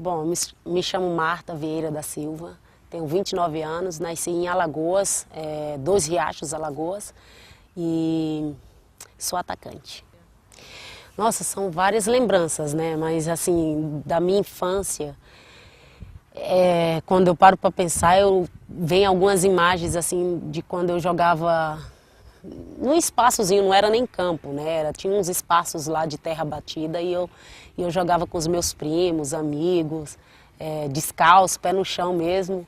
Bom, me chamo Marta Vieira da Silva, tenho 29 anos, nasci em Alagoas, Dois Riachos, Alagoas, e sou atacante. Nossa, são várias lembranças, né? Mas assim, da minha infância, quando eu paro para pensar, vem algumas imagens assim de quando eu jogava num espaçozinho, não era nem campo, né? Tinha uns espaços lá de terra batida e eu jogava com os meus primos, amigos, descalço, pé no chão mesmo.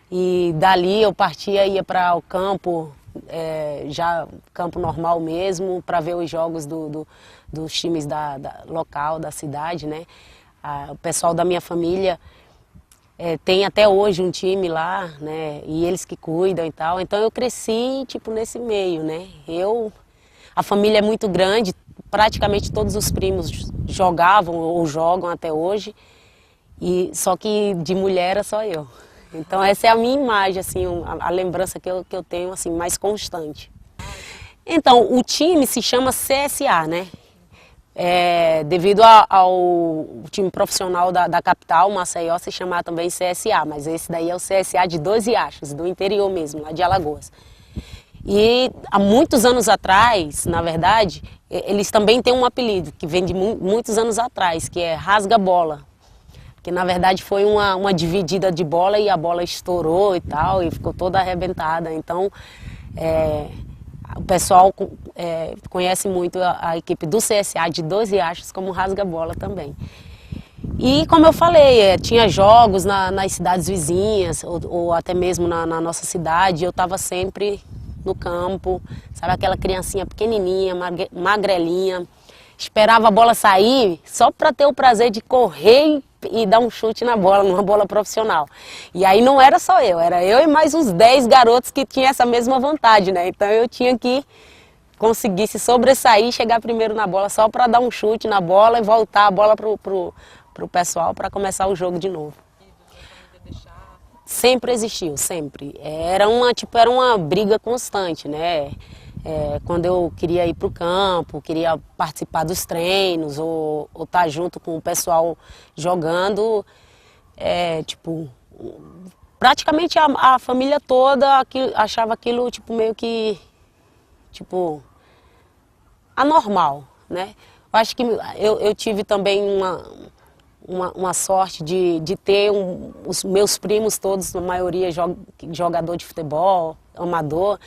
E dali eu partia, ia para o campo, já campo normal mesmo, para ver os jogos dos times local, da cidade, né? O pessoal da minha família tem até hoje um time lá, né? E eles que cuidam e tal. Então eu cresci, tipo, nesse meio, né? A família é muito grande, praticamente todos os primos jogavam ou jogam até hoje. Só que de mulher era só eu. Então essa é a minha imagem, assim, a lembrança que eu tenho, assim, mais constante. Então, o time se chama CSA, né? Devido ao time profissional da capital, Maceió, se chamar também CSA, mas esse daí é o CSA de Dois Riachos, do interior mesmo, lá de Alagoas. E há muitos anos atrás, na verdade, eles também têm um apelido, que vem de muitos anos atrás, que é Rasga-Bola. Que na verdade foi uma dividida de bola e a bola estourou e tal, e ficou toda arrebentada. Então, o pessoal conhece muito a equipe do CSA de Dois Riachos como Rasga-Bola também. E como eu falei, tinha jogos nas cidades vizinhas, ou até mesmo na nossa cidade, eu estava sempre no campo, sabe, aquela criancinha pequenininha, magrelinha, esperava a bola sair só para ter o prazer de correr e dar um chute na bola, numa bola profissional. E aí não era só eu, era eu e mais uns 10 garotos que tinham essa mesma vontade, né? Então eu tinha que conseguir se sobressair e chegar primeiro na bola só para dar um chute na bola e voltar a bola pro pessoal para começar o jogo de novo. Sempre existiu, sempre. Era uma briga constante, né? Quando eu queria ir para o campo, queria participar dos treinos ou estar junto com o pessoal jogando, praticamente a família toda achava aquilo meio que anormal, né? Eu acho que eu tive também uma sorte de ter os meus primos todos, na maioria jogador de futebol, amador.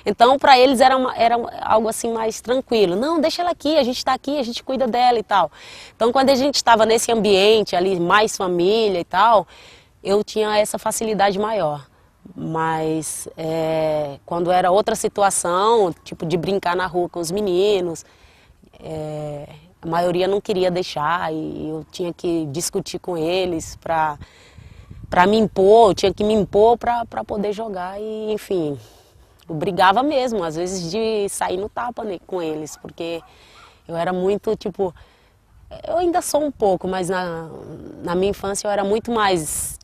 Então, para eles era algo assim mais tranquilo. Não, deixa ela aqui, a gente está aqui, a gente cuida dela e tal. Então, quando a gente estava nesse ambiente ali, mais família e tal, eu tinha essa facilidade maior. Mas quando era outra situação, tipo de brincar na rua com os meninos, a maioria não queria deixar e eu tinha que discutir com eles para me impor, eu tinha que me impor para poder jogar e, enfim, eu brigava mesmo, às vezes de sair no tapa, né, com eles, porque eu era muito, eu ainda sou um pouco, mas na minha infância eu era muito mais,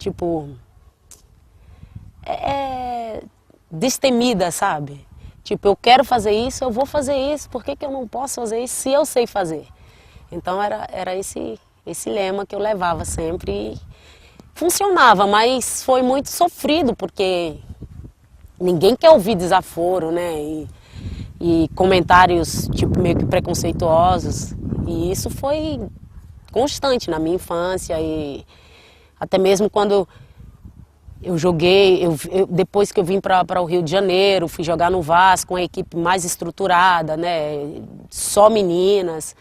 destemida, sabe? Eu quero fazer isso, eu vou fazer isso, por que eu não posso fazer isso se eu sei fazer? Então era esse lema que eu levava sempre e funcionava, mas foi muito sofrido, porque ninguém quer ouvir desaforo, né? E comentários meio que preconceituosos. E isso foi constante na minha infância e até mesmo quando eu joguei, depois que eu vim para o Rio de Janeiro, fui jogar no Vasco, uma equipe mais estruturada, né? Só meninas.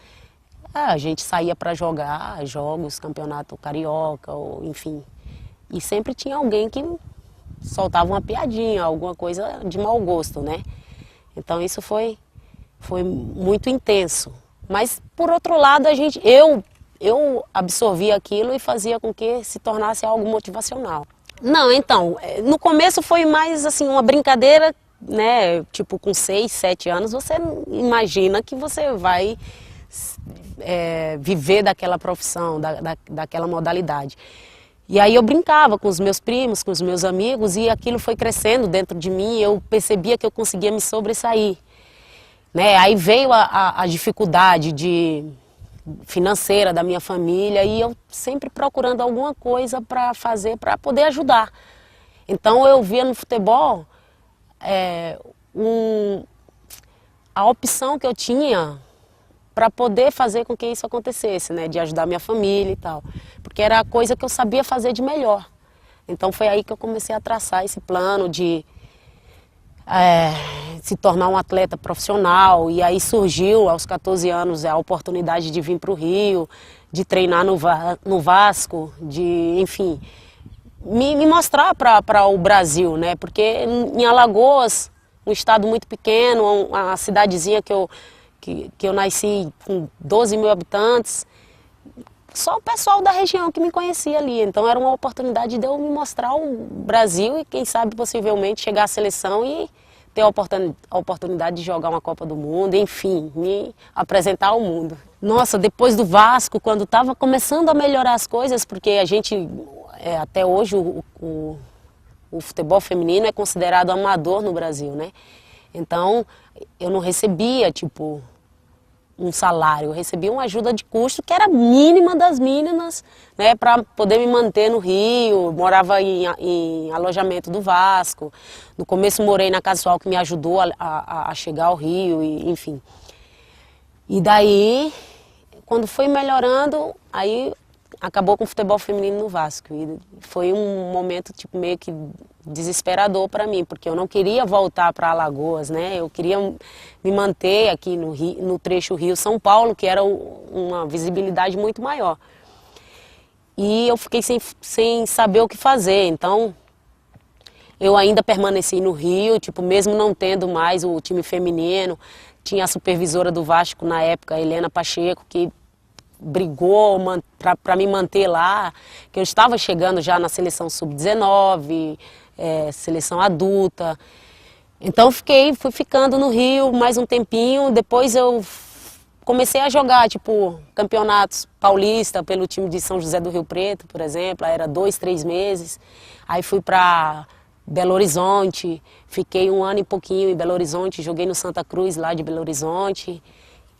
A gente saía para jogar jogos, campeonato carioca, ou, enfim. E sempre tinha alguém que soltava uma piadinha, alguma coisa de mau gosto, né? Então isso foi muito intenso. Mas, por outro lado, eu absorvia aquilo e fazia com que se tornasse algo motivacional. Não, então, no começo foi mais assim uma brincadeira, né? Com 6, 7 anos, você imagina que você vai viver daquela profissão, daquela modalidade. E aí eu brincava com os meus primos, com os meus amigos, e aquilo foi crescendo dentro de mim, e eu percebia que eu conseguia me sobressair, né? Aí veio a dificuldade de financeira da minha família, e eu sempre procurando alguma coisa para fazer, para poder ajudar. Então eu via no futebol a opção que eu tinha para poder fazer com que isso acontecesse, né, de ajudar minha família e tal, porque era a coisa que eu sabia fazer de melhor. Então foi aí que eu comecei a traçar esse plano de se tornar um atleta profissional, e aí surgiu aos 14 anos a oportunidade de vir para o Rio, de treinar no Vasco, de, enfim, me mostrar para o Brasil, né? Porque em Alagoas, um estado muito pequeno, uma cidadezinha que eu nasci com 12 mil habitantes, só o pessoal da região que me conhecia ali. Então era uma oportunidade de eu me mostrar o Brasil e quem sabe possivelmente chegar à seleção e ter a oportunidade de jogar uma Copa do Mundo, enfim, me apresentar ao mundo. Nossa, depois do Vasco, quando estava começando a melhorar as coisas, porque a gente, até hoje, o futebol feminino é considerado amador no Brasil, né? Então, eu não recebia, tipo, um salário, eu recebia uma ajuda de custo que era mínima das mínimas, né, para poder me manter no Rio. Morava em alojamento do Vasco. No começo morei na Casual, que me ajudou a chegar ao Rio, e, enfim. E daí, quando foi melhorando, aí acabou com o futebol feminino no Vasco. E foi um momento tipo, meio que desesperador para mim, porque eu não queria voltar para Alagoas, né? Eu queria me manter aqui no trecho Rio-São Paulo, que era uma visibilidade muito maior. E eu fiquei sem saber o que fazer, então eu ainda permaneci no Rio, tipo, mesmo não tendo mais o time feminino. Tinha a supervisora do Vasco na época, a Helena Pacheco, que brigou para me manter lá, que eu estava chegando já na seleção sub-19, seleção adulta. Então fui ficando no Rio mais um tempinho. Depois eu comecei a jogar, tipo, campeonatos paulista pelo time de São José do Rio Preto, por exemplo. Aí era 2, 3 meses. Aí fui para Belo Horizonte, fiquei 1 ano e pouquinho em Belo Horizonte, joguei no Santa Cruz lá de Belo Horizonte.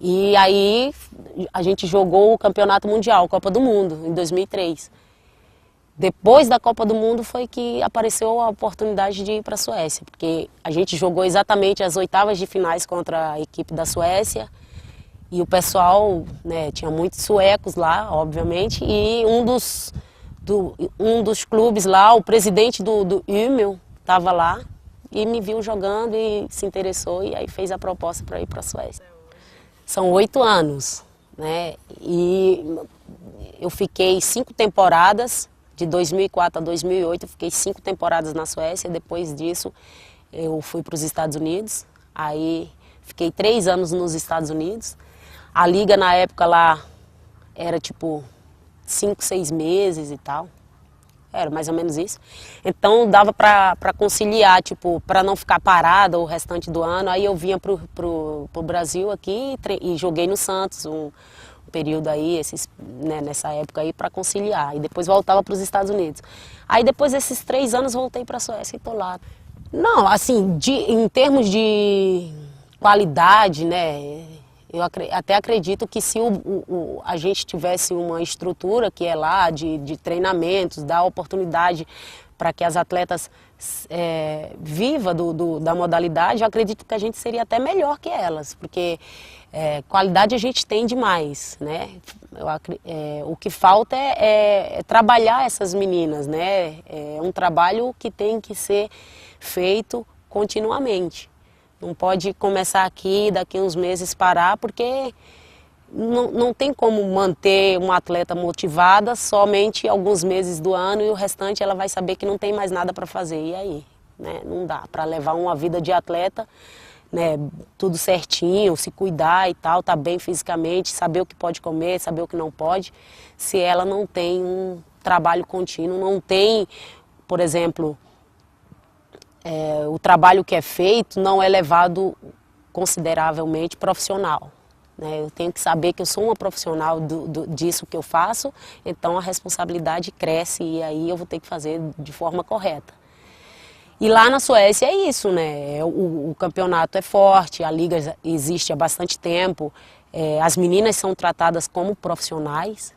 E aí a gente jogou o Campeonato Mundial, Copa do Mundo, em 2003. Depois da Copa do Mundo foi que apareceu a oportunidade de ir para a Suécia, porque a gente jogou exatamente as oitavas de finais contra a equipe da Suécia, e o pessoal, né, tinha muitos suecos lá, obviamente, e um dos clubes lá, o presidente do Umeå, estava lá e me viu jogando e se interessou, e aí fez a proposta para ir para a Suécia. São 8 anos, né? E eu fiquei 5 temporadas, de 2004 a 2008, eu fiquei 5 temporadas na Suécia. Depois disso, eu fui para os Estados Unidos, aí fiquei 3 anos nos Estados Unidos. A liga na época lá era tipo 5, 6 meses e tal, era mais ou menos isso. Então dava para conciliar, tipo, para não ficar parada o restante do ano. Aí eu vinha pro Brasil aqui e joguei no Santos um período aí, né, nessa época aí, para conciliar. E depois voltava para os Estados Unidos. Aí depois desses 3 anos voltei para a Suécia e tô lá. Não, assim, em termos de qualidade, né, eu até acredito que se a gente tivesse uma estrutura que é lá de treinamentos, dar oportunidade para que as atletas vivam da modalidade, eu acredito que a gente seria até melhor que elas, porque qualidade a gente tem demais, né? O que falta é trabalhar essas meninas, né? É um trabalho que tem que ser feito continuamente. Não pode começar aqui, daqui uns meses parar, porque não tem como manter uma atleta motivada somente alguns meses do ano e o restante ela vai saber que não tem mais nada para fazer. E aí? Né? Não dá para levar uma vida de atleta, né, tudo certinho, se cuidar e tal, tá bem fisicamente, saber o que pode comer, saber o que não pode, se ela não tem um trabalho contínuo, não tem, por exemplo, o trabalho que é feito não é levado consideravelmente profissional. Né? Eu tenho que saber que eu sou uma profissional disso que eu faço, então a responsabilidade cresce e aí eu vou ter que fazer de forma correta. E lá na Suécia é isso, né? O campeonato é forte, a liga existe há bastante tempo, as meninas são tratadas como profissionais.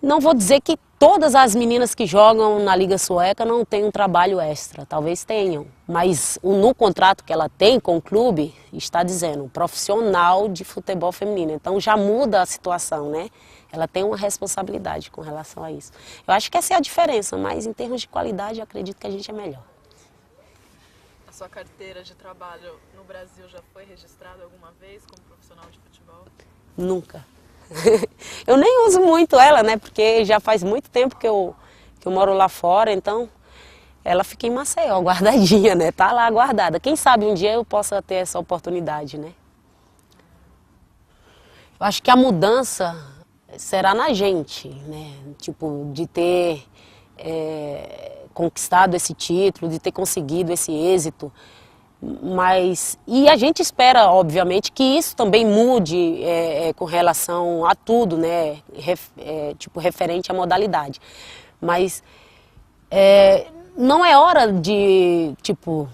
Não vou dizer que todas as meninas que jogam na Liga Sueca não têm um trabalho extra, talvez tenham, mas no contrato que ela tem com o clube está dizendo profissional de futebol feminino, então já muda a situação, né? Ela tem uma responsabilidade com relação a isso. Eu acho que essa é a diferença, mas em termos de qualidade eu acredito que a gente é melhor. A sua carteira de trabalho no Brasil já foi registrada alguma vez como profissional de futebol? Nunca. Eu nem uso muito ela, né? Porque já faz muito tempo que eu moro lá fora, então ela fica em Maceió, guardadinha, né? Tá lá guardada. Quem sabe um dia eu possa ter essa oportunidade, né? Eu acho que a mudança será na gente, né? Tipo, de ter conquistado esse título, de ter conseguido esse êxito. E a gente espera, obviamente, que isso também mude com relação a tudo, né? Tipo, referente à modalidade. Mas não é hora de, tipo,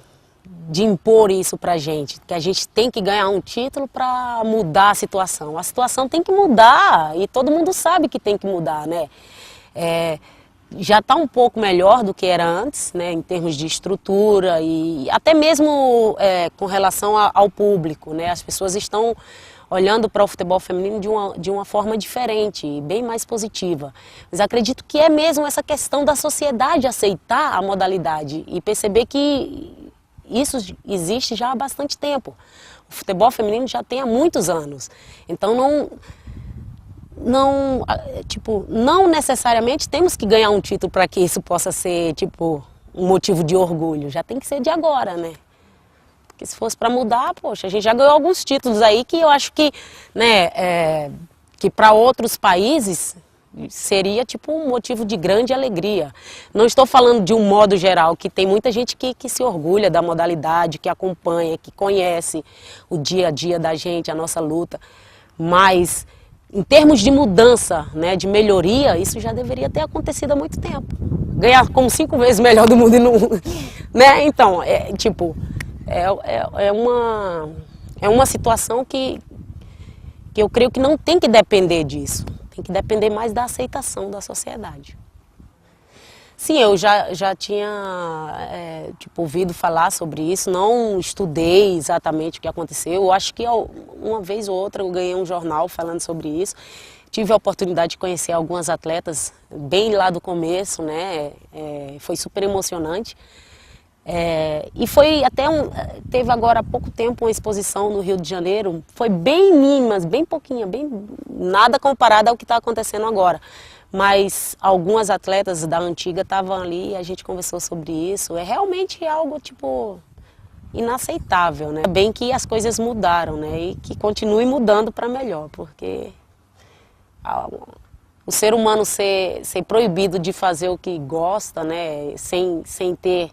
de impor isso pra gente, que a gente tem que ganhar um título para mudar a situação. A situação tem que mudar e todo mundo sabe que tem que mudar, né? Já está um pouco melhor do que era antes, né, em termos de estrutura e até mesmo com relação ao público, né? As pessoas estão olhando para o futebol feminino de uma forma diferente e bem mais positiva. Mas acredito que é mesmo essa questão da sociedade aceitar a modalidade e perceber que isso existe já há bastante tempo. O futebol feminino já tem há muitos anos. Então não necessariamente temos que ganhar um título para que isso possa ser, tipo, um motivo de orgulho. Já tem que ser de agora, né? Porque se fosse para mudar, poxa, a gente já ganhou alguns títulos aí que eu acho que, né, que para outros países seria, tipo, um motivo de grande alegria. Não estou falando de um modo geral, que tem muita gente que se orgulha da modalidade, que acompanha, que conhece o dia a dia da gente, a nossa luta, mas em termos de mudança, né, de melhoria, isso já deveria ter acontecido há muito tempo. Ganhar como 5 vezes melhor do mundo e não, né? Então, é uma situação que eu creio que não tem que depender disso. Tem que depender mais da aceitação da sociedade. Sim, eu já tinha ouvido falar sobre isso, não estudei exatamente o que aconteceu. Eu acho que uma vez ou outra eu ganhei um jornal falando sobre isso. Tive a oportunidade de conhecer algumas atletas bem lá do começo, né? Foi super emocionante. E foi teve agora há pouco tempo uma exposição no Rio de Janeiro, foi bem mínima, bem pouquinha, bem nada comparado ao que está acontecendo agora. Mas algumas atletas da antiga estavam ali e a gente conversou sobre isso. É realmente algo, tipo, inaceitável, né? É bem que as coisas mudaram, né? E que continue mudando para melhor, porque o ser humano ser proibido de fazer o que gosta, né? Sem ter